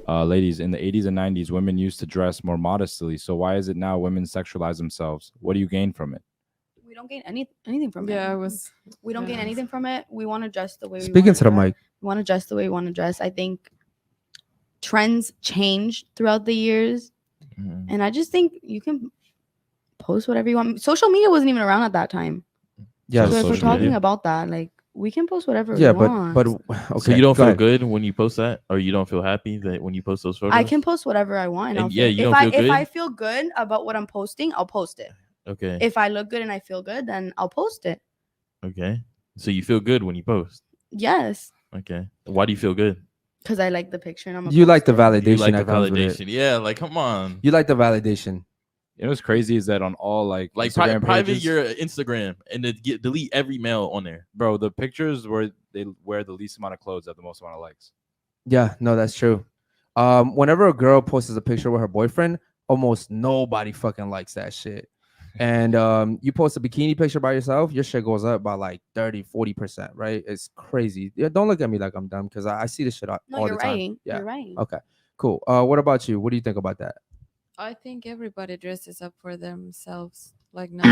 Ladies, in the 80s and 90s, women used to dress more modestly. So why is it now women sexualize themselves? What do you gain from it? We don't gain anything from it. Yeah, we don't gain anything from it. We want to dress the way we Speaking want to the mic. We want to dress the way we want to dress. I think trends change throughout the years, and I just think you can post whatever you want. Social media wasn't even around at that time. Yeah. So if we're social talking media. about that, like we can post whatever Yeah, we want. but okay. So you don't go feel ahead. good when you post that, or you don't feel happy that when you post those photos? I can post whatever I want. And yeah, you don't feel if good? I feel good about what I'm posting, I'll post it. Okay. If I look good and I feel good, then I'll post it. Okay. So you feel good when you post. Yes, Okay. Why do you feel good? because I like the picture and I'm. You like the validation. validation You like that the comes with validation. it. Yeah, like come on. You like the validation. You know what's crazy is that on all like Instagram private pages, your Instagram and then delete every male on there. bro, the pictures where they wear the least amount of clothes have the most amount of likes. Yeah, no, that's true. Whenever a girl posts a picture with her boyfriend, almost nobody fucking likes that shit. And you post a bikini picture by yourself, your shit goes up by like 30-40%, right? It's crazy. Yeah, don't look at me like I'm dumb because I see this shit all No, you're the time. right. Yeah. You're right. Okay, cool. What about you? What do you think about that? I think everybody dresses up for themselves, like not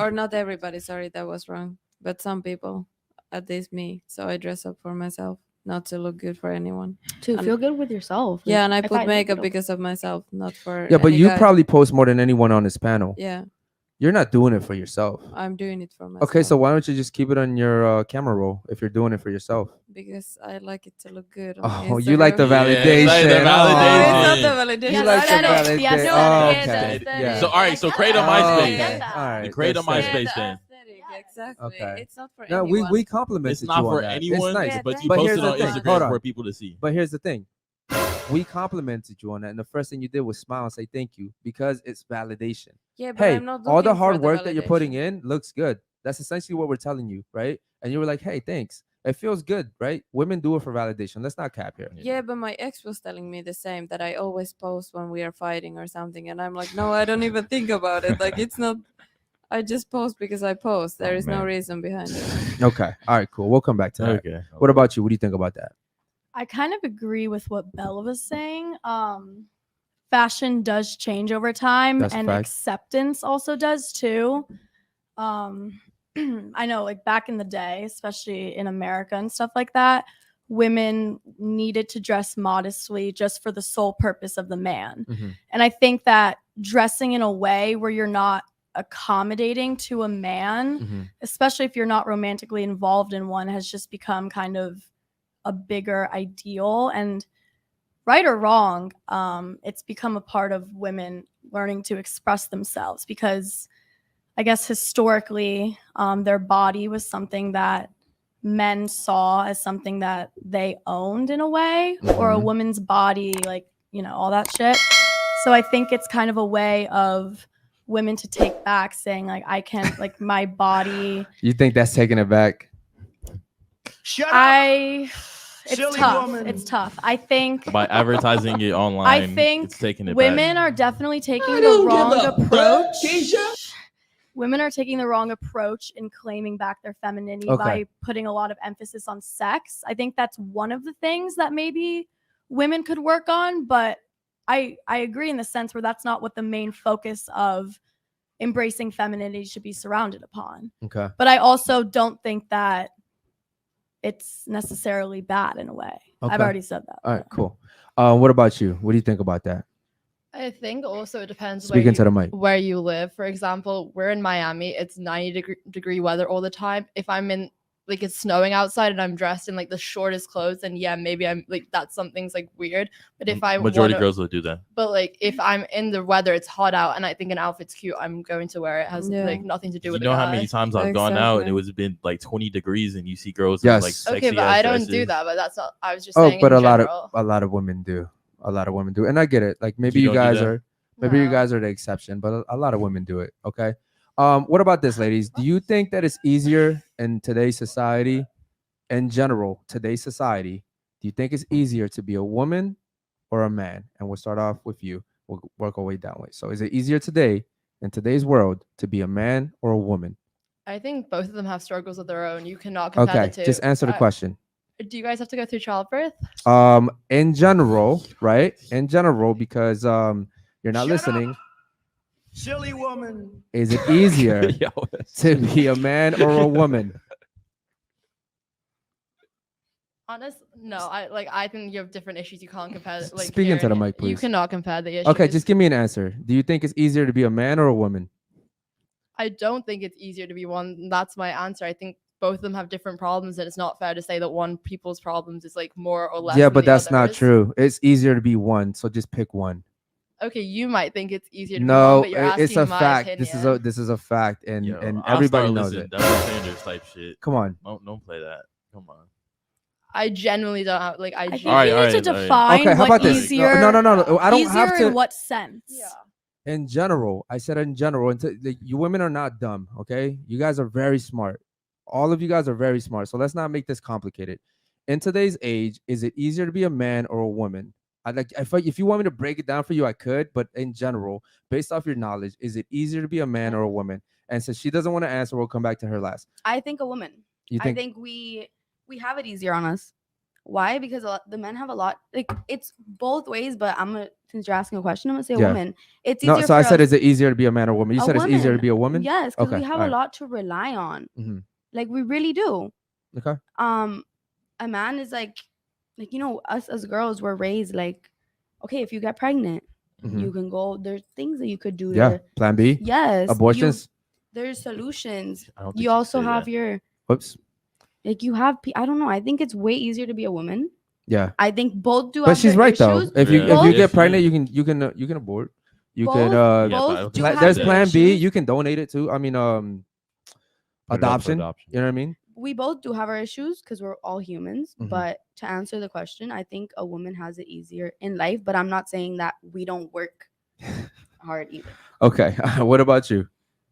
or not everybody. Sorry, that was wrong. But some people, at least me. So I dress up for myself, not to look good for anyone. To And- feel good with yourself. Yeah, and I if put look makeup good, because of myself, not for. Yeah, but any you guy. probably post more than anyone on this panel. Yeah, You're not doing it for yourself. I'm doing it for myself. Okay, so why don't you just keep it on your camera roll if you're doing it for yourself? Because I like it to look good. On Oh, you like the Instagram. validation. like the Oh. validation. It's not the validation. You Yes, like the aesthetic. The validation. aesthetic. Oh, Yes, okay. aesthetic. Yeah. So all right, so create a Oh, MySpace. okay. All right. Create a that's MySpace. fair. Yeah, the then. aesthetic, exactly. Okay. It's not for No, anyone. we complimented It's not you on for that. anyone, It's nice. Yeah, but you But post here's it the on thing. Hold Instagram on. for people to see. But here's the thing. We complimented you on that, and the first thing you did was smile and say thank you because it's validation. Yeah, but Hey, I'm not all the looking for hard work that you're putting validation. in looks good. That's essentially what we're telling you, right? And you were like, hey, thanks. It feels good, right? Women do it for validation. Let's not cap here. Yeah, but my ex was telling me the same, that I always post when we are fighting or something, and I'm like, no, I don't even think about it. Like, it's not. I just post because I post. There is no man. reason behind it. Okay. All right, cool. We'll come back to that. Okay. What about you? What do you think about that? I kind of agree with what Bella was saying. Fashion does change over time, That's a and fact. acceptance also does too. I know, like back in the day, especially in America and stuff like that, women needed to dress modestly just for the sole purpose of the man. Mhm. And I think that dressing in a way where you're not accommodating to a man, Mhm. especially if you're not romantically involved in one, has just become kind of a bigger ideal. And right or wrong, it's become a part of women learning to express themselves, because I guess historically their body was something that men saw as something that they owned in a way, or a Mhm. woman's body, like, you know, all that shit. So I think it's kind of a way of women to take back, saying like, I can't, like, my body, You think that's taking it back? Shut up. it's Silly tough. woman. It's tough. I think By advertising it online, I think it's taking it women back. are definitely taking the wrong approach. Keisha? Women are taking the wrong approach in claiming back their femininity Okay. by putting a lot of emphasis on sex. I think that's one of the things that maybe women could work on, but I agree in the sense where that's not what the main focus of embracing femininity should be surrounded upon. Okay. But I also don't think that it's necessarily bad in a way. Okay. I've already said that. All right, cool. What about you? What do you think about that? I think also it depends Speaking to the mic. where you live. For example, we're in Miami. It's 90-degree weather all the time. If I'm in, like, it's snowing outside and I'm dressed in like the shortest clothes, then yeah, maybe I'm like, that's something's like weird. But if I Majority wanna, girls will do that. but like if I'm in the weather, it's hot out, and I think an outfit's cute, I'm going to wear it. It has Yeah. like nothing to do You with know the how guy. many times I've gone out and it Exactly. was been like 20 degrees and you see girls Yes. in like sexy Okay, but ass I don't do dresses. that. But that's not. I was just Oh, saying. but in a lot general. of women do. A lot of women do, and I get it. Like maybe You you don't do guys that? are, maybe you No. guys are the exception, but a lot of women do it. Okay. What about this, ladies? Do you think that it's easier in today's society, in general, today's society? Do you think it's easier to be a woman or a man? And we'll start off with you. We'll work our way down way. So, is it easier today in today's world to be a man or a woman? I think both of them have struggles of their own. You cannot compare Okay, the two. just answer the question. Do you guys have to go through childbirth? In general, right? In general, because you're not Shut listening. up, silly woman. Is it easier Yo, to be a man or a woman? Honest, no. I think you have different issues. You can't compare. Like, Speak into here the and mic, here. You please. cannot compare the issues. Okay, just give me an answer. Do you think it's easier to be a man or a woman? I don't think it's easier to be one. That's my answer. I think both of them have different problems, and it's not fair to say that one people's problems is like more or less. Yeah, than but the that's not others. true. It's easier to be one, so just pick one. Okay, you might think it's easier to be No, one, but you're asking it's a my fact. opinion. This is a fact, and Yo, and I'll everybody start knows listening it. to Double Sanders type shit. Come on. Don't play that. Come on. I genuinely don't have like. I think All right, you all need to right, all right. define Okay, how what about this? easier. No. I don't easier have to. in what sense? Yeah. In general, I said in general, you women are not dumb, okay? You guys are very smart. All of you guys are very smart. So let's not make this complicated. In today's age, is it easier to be a man or a woman? If you want me to break it down for you, I could, but in general, based off your knowledge, is it easier to be a man or a woman? And since she doesn't want to answer, we'll come back to her last. I think a woman. You I think? think we have it easier on us. Why? Because the men have a lot. Like it's both ways. But since you're asking a question, I'm gonna say a Yeah. woman. It's easier. No, so I for said, us- is it easier to be a man or a woman? You a said it's easier to woman. be a woman? Yes, because Okay, we have alright. a lot to rely on. Mhm. Like we really do. Okay. A man is like us as girls were raised like, okay, if you get pregnant, Mhm. you can go. There's things that you could do. Yeah. To, Plan B? yes. Abortions? There's solutions. I don't think You also say have that. your Whoops. like you have. I don't know. I think it's way easier to be a woman. Yeah. I think both do. But have she's their right though. issues. If you Yeah. get Yes, pregnant, yeah. you can abort. You Both- can Yeah, but I both don't do think have there's their plan B. issues. You can donate it too. I mean, Put it up for adoption. adoption. You know what I mean? We both do have our issues because we're all humans. Mhm. But to answer the question, I think a woman has it easier in life. But I'm not saying that we don't work hard either. Okay. What about you?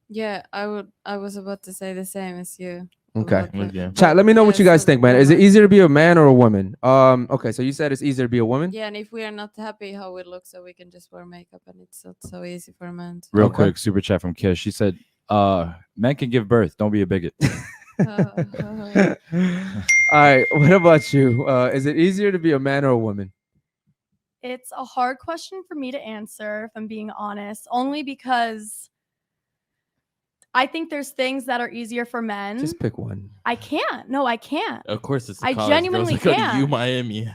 Yeah, I was about to say the same as you. Okay. about the- Yeah. Chat, let me know what you Yes, guys a think, man. Is it woman. easier to be a man or a woman? Okay, so you said it's easier to be a woman? Yeah, and if we are not happy how we look, so we can just wear makeup, and it's not so easy for a man. to- Real Okay. quick, super chat from Kish. She said, men can give birth. Don't be a bigot. All right, what about you? Is it easier to be a man or a woman? It's a hard question for me to answer, if I'm being honest, only because I think there's things that are easier for men. Just pick one. I can't. No, I can't. Of course, it's the I college girls genuinely that go to can't. U Miami.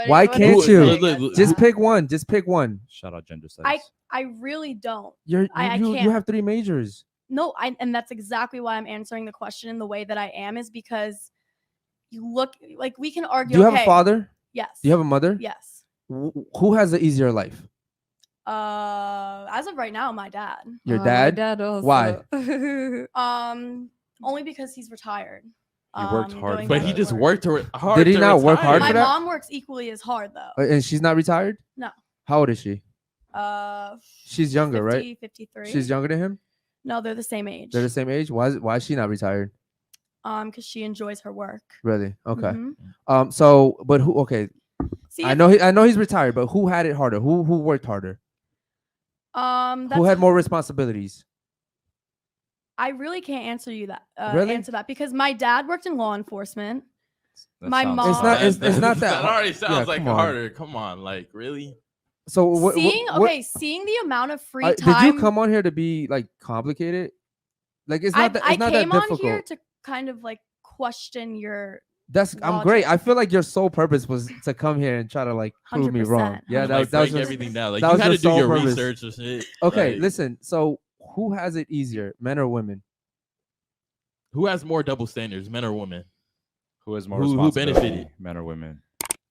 Why can't you? Look, Just pick one. Just pick one. Shout out gender studies. I really don't. You I you can't. have 3 majors. No, and that's exactly why I'm answering the question in the way that I am, is because you look like we can argue. Do you have a okay, father? Yes. Do you have a mother? Yes. Who has the easier life? As of right now, my dad. Your My dad? dad also. Why? Only because he's retired. He worked hard going for But back he to just work. worked hard. Did he to not work hard retire. for My that? mom works equally as hard though. And she's not retired? No. How old is she? She's younger, right? 53. She's younger than him? No, they're the same age. They're the same age? Why is she not retired? Because she enjoys her work. Really? Okay. Mhm. So but who okay. See, I know he's retired, but who had it harder? Who worked harder? that's, Who had more responsibilities? I really can't answer you that. Really? Answer that because my dad worked in law enforcement. That my sounds- mom- It's not- it's not that That hard. already sounds Yeah, like come on. harder. Come on, like really? So what, seeing the amount of free did time. you come on here to be like complicated? Like it's I not that it's not that came on difficult. here to kind of like question your I'm great. logic. I feel like your sole purpose was to come here and try to like prove me wrong. 100%, Yeah, Like, that was break just, everything down. Like that you was had to your do sole your purpose. research and shit. okay. Like, Listen, so who has it easier, men or women? who has more double standards, men or women? Who has more Who responsibility, benefited? men or women?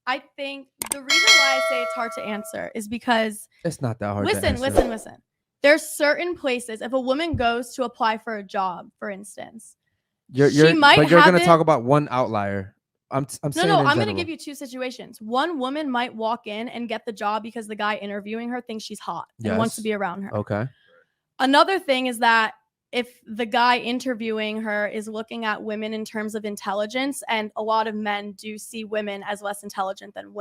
I think the reason why I say it's hard to answer is because It's not that hard. to listen. answer. There's certain places if a woman goes to apply for a job, for instance. You're, she might but you're have gonna it- talk about one outlier. I'm No, saying no, in I'm going to general. give you two situations. One woman might walk in and get the job because the guy interviewing her thinks she's hot and wants to Yes. be around her. Okay. Another thing is that if the guy interviewing her is looking at women in terms of intelligence, and a lot of men do see women as less intelligent than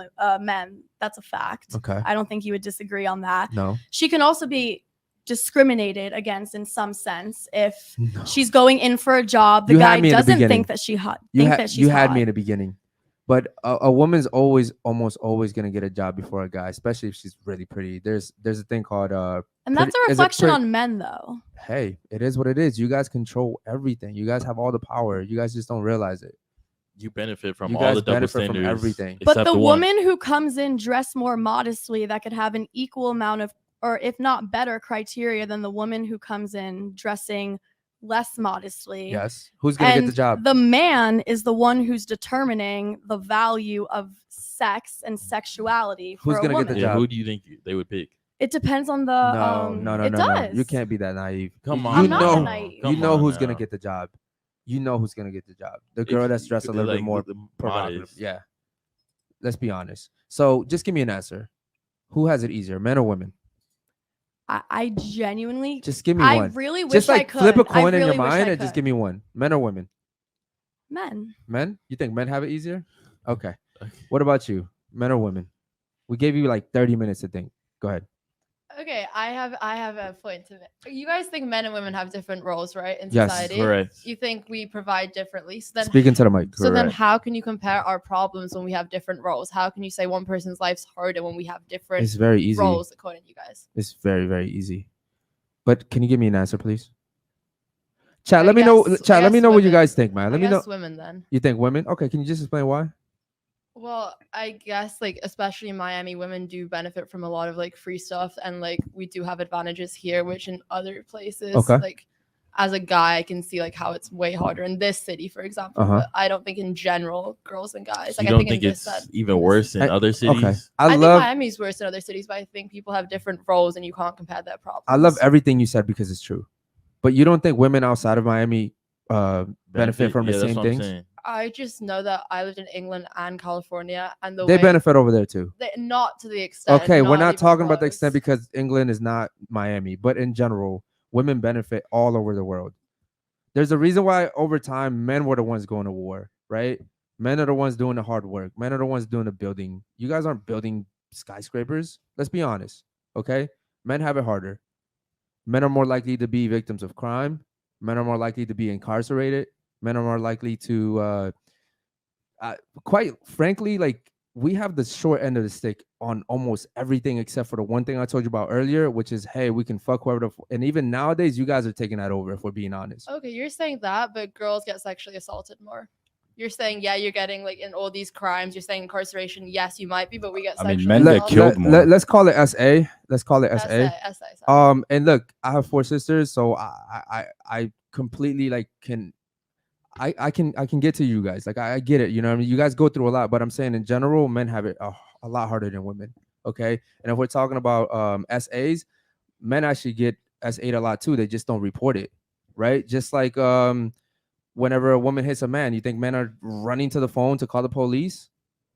men, that's a fact. Okay. I don't think you would disagree on that. No. She can also be discriminated against in some sense if No. she's going in for a job. The You had guy me in the doesn't beginning. think that she hot. You think had that she's you had hot. me in the beginning. But a woman's almost always gonna get a job before a guy, especially if she's really pretty. There's a thing called And that's a is it reflection on men, though. Hey, it is what it is. You guys control everything. You guys have all the power. You guys just don't realize it. You benefit from You all guys the double benefit from standards, everything. But except the one. woman who comes in dressed more modestly that could have an equal amount of, or if not better criteria than the woman who comes in dressing less modestly. Yes. Who's gonna get the job? The man is the one who's determining the value of sex and sexuality for Who's a gonna get woman. the Yeah, job? who do you think they would pick? It depends on the No. it does. You can't be that naive. Come You on, I'm not know, that naive. you Come know on who's now. gonna get the job. You know who's gonna get the job. The girl If that's you- dressed a they're little bit like more the provocative. modest. Yeah. Let's be honest. So just give me an answer. Who has it easier, men or women? I genuinely Just give me I one. really wish Just I like could. flip a I coin in really your wish mind I and just could. give me one. Men or women? Men. Men? You think men have it easier? Okay. Okay. What about you? Men or women? We gave you like 30 minutes to think. Go ahead. Okay, I have a point to make. You guys think men and women have different roles, right, in Yes, society? correct. You think we provide differently. So then Speaking to the mic. So then correct. how can you compare our problems when we have different roles? How can you say one person's life's harder when we have different It's very easy. roles according to you guys? It's very, very easy. But can you give me an answer, please? Chat, I let me know. guess- Chat, I let me guess know what you women. guys think, man. I Let me know. guess women then. You think women? Okay, can you just explain why? Well, I guess like especially in Miami, women do benefit from a lot of like free stuff, and like we do have advantages here, which in other places, Okay. like as a guy, I can see like how it's way harder in this city, for example. Uh-huh. But I don't think in general, girls and guys. You Like don't I think think in it's this set, even worse in I- other cities? Okay. I think love Miami's worse than other cities, but I think people have different roles, and you can't compare their problems. I love everything you said because it's true. But you don't think women outside of Miami benefit from the Yeah, that's same what I'm things? saying. I just know that I lived in England and California, and They benefit over there too. not to the extent. Okay, we're not even talking about the extent close. because England is not Miami, but in general, women benefit all over the world. There's a reason why over time men were the ones going to war, right? Men are the ones doing the hard work. Men are the ones doing the building. You guys aren't building skyscrapers. Let's be honest, okay? Men have it harder. Men are more likely to be victims of crime. Men are more likely to be incarcerated. Men are more likely to, quite frankly, like we have the short end of the stick on almost everything except for the one thing I told you about earlier, which is, hey, we can fuck whoever. And even nowadays, you guys are taking that over. If we're being honest, Okay, you're saying that, but girls get sexually assaulted more. You're saying, yeah, you're getting like in all these crimes. You're saying incarceration. Yes, you might be, but we get. I mean, sexually men get assaulted. killed more. let's call it SA. Let's call it SA. sorry. And look, I have 4 sisters, so I completely like can. I can get to you guys. Like I get it. You know what I mean? You guys go through a lot, but I'm saying in general, men have it a lot harder than women. Okay. And if we're talking about SAs, men actually get S8 a lot too. They just don't report it. Right. Just like whenever a woman hits a man, you think men are running to the phone to call the police?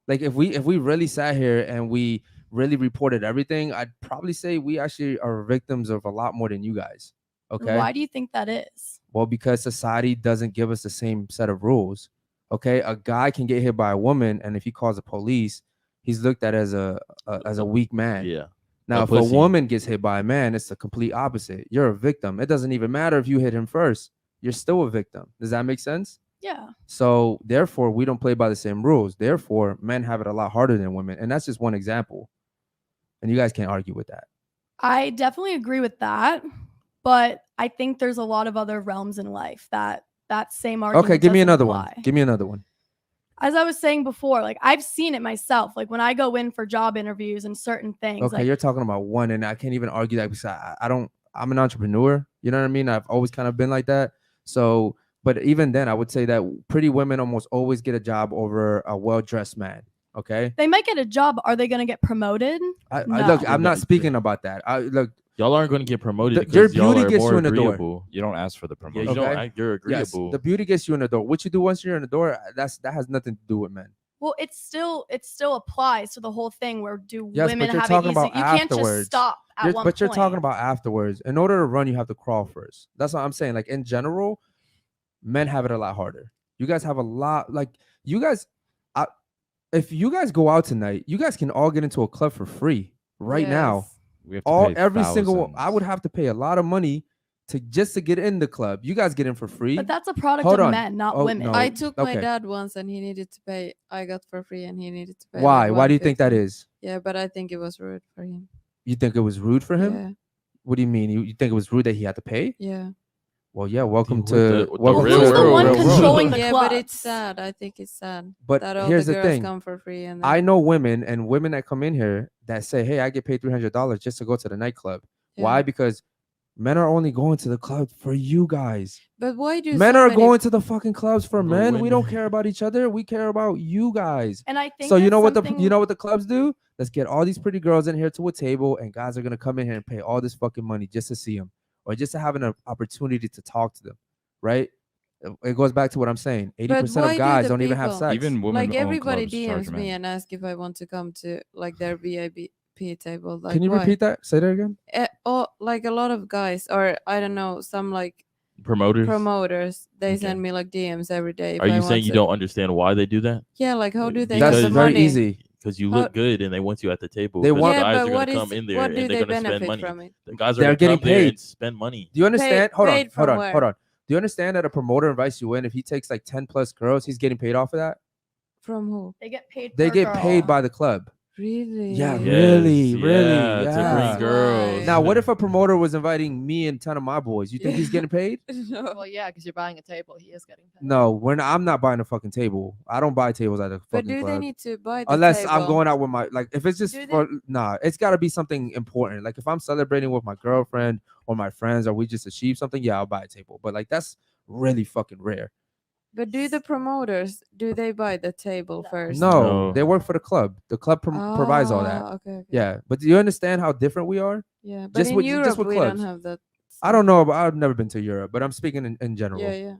Like if we really sat here and we really reported everything, I'd probably say we actually are victims of a lot more than you guys. Okay. Why do you think that is? Well, because society doesn't give us the same set of rules. Okay, a guy can get hit by a woman, and if he calls the police, he's looked at as a weak man. Yeah. Now, A if a pussy. woman gets hit by a man, it's the complete opposite. You're a victim. It doesn't even matter if you hit him first. You're still a victim. Does that make sense? Yeah. So therefore, we don't play by the same rules. Therefore, men have it a lot harder than women, and that's just one example. And you guys can't argue with that. I definitely agree with that, but I think there's a lot of other realms in life that same argument. Okay, give me doesn't another apply. one. Give me another one. As I was saying before, like I've seen it myself. Like when I go in for job interviews and certain things. Okay, like, you're talking about one, and I can't even argue that because I don't. I'm an entrepreneur. You know what I mean? I've always kind of been like that. So, but even then, I would say that pretty women almost always get a job over a well-dressed man. Okay. they might get a job. Are they going to get promoted? I No. look. I'm No. not speaking about that. Look. Y'all aren't going to get promoted Your because y'all beauty are gets more you in the door. agreeable. You don't ask for the Yeah, promotion. you don't Okay. act, you're Yes, agreeable. the beauty gets you in the door. What you do once you're in the door, that has nothing to do with men. Well, it still applies to the whole thing where do Yes, women but you're have talking it easy? about You can't just afterwards. stop at one But you're point. talking about afterwards. In order to run, you have to crawl first. That's what I'm saying. Like in general, men have it a lot harder. You guys have a lot. Like you guys, if you guys go out tonight, you guys can all get into a club for free right now. We have to pay Every single. I thousands. would have to pay a lot of money to just to get in the club. You guys get in for free. But that's a product Hold of on. men, not Oh, women. no. I took my okay. dad once and he needed to pay. I got for free and he needed to pay. Why? like Why do you think that 150. is? Yeah, but I think it was rude for him. You think it was rude for him? Yeah, What do you mean? You think it was rude that he had to pay? yeah. Well, yeah. Welcome Dude, to the welcome real to Who's the world. one real world. controlling the Yeah, clubs? but it's sad. I think it's sad But that all here's the the girls thing. come for free. And I then, know women and women that come in here that say, "Hey, I get paid $300 just to go to the nightclub." Why? yeah. Because men are only going to the club for you guys. But why do Men so are many- going to the fucking clubs for For men. We don't women. care about each other. We care about you guys. And I think So you that's know what something- the clubs do? Let's get all these pretty girls in here to a table, and guys are gonna come in here and pay all this fucking money just to see them, or just to have an opportunity to talk to them, right? It goes back to what I'm saying. 80% why of do guys the don't even have people- sex. Even women like own everybody clubs charge DMs me men. and ask if I want to come to like their VIP table. Like, Can you why? repeat that? Say that again. Oh, like a lot of guys, or I don't know, some like Promoters. promoters. They Okay. send me like DMs every day. if Are I you want saying you to- don't understand why they do that? Yeah, like how do they Because have That's the very money? easy. Because you How- look good and they want you at the table. They 'cause want- the Yeah, guys but are gonna what is come in there what and do they're they gonna spend benefit money. from it? The guys are They're gonna getting come there paid. and spend money. Do you understand? Paid- hold on, paid hold from on, where? hold on. Do you understand that a promoter invites you in? If he takes like 10 plus girls, he's getting paid off of that. From who? They get paid. They per get girl. paid by the club. Really? Yeah, Yes, really, really, yeah, to yeah. bring That's girls. why. Now, what if a promoter was inviting me and 10 of my boys? You think he's getting paid? No. Well, yeah, because you're buying a table. He is getting paid. No, I'm not buying a fucking table. I don't buy tables at a But fucking do they club. need to buy the Unless I'm table? going out with my, like, if it's just Do for, nah, it's got to be something important. Like if I'm celebrating with my girlfriend or my friends, or we just achieve something, yeah, I'll buy a table. But like that's really fucking rare. But do the promoters do they buy the table No. first? No, No. they work for the club. The club provides all that. Ah, okay, okay. Yeah, but do you understand how different we are? Yeah, but Just in with- Europe just with we clubs. don't have that. I don't know, but I've never been to Europe, but I'm speaking in general. Yeah, yeah.